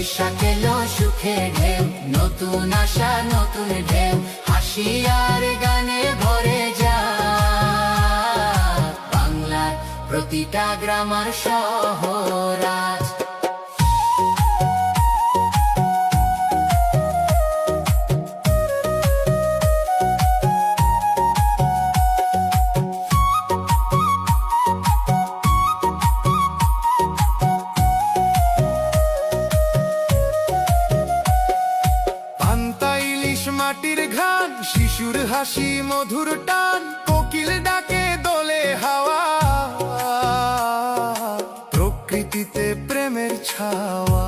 বৈশাখ এলো সুখের ঢেউ, নতুন আশা নতুন ঢেউ, হাসি আর গানে ভরে যায় বাংলার প্রতিটা গ্রাম আর শহর আজ। মাটির ঘান, শিশুর হাসি মধুর টান, কোকিল ডাকে দোলে হাওয়া, প্রকৃতিতে প্রেমের ছাওয়া।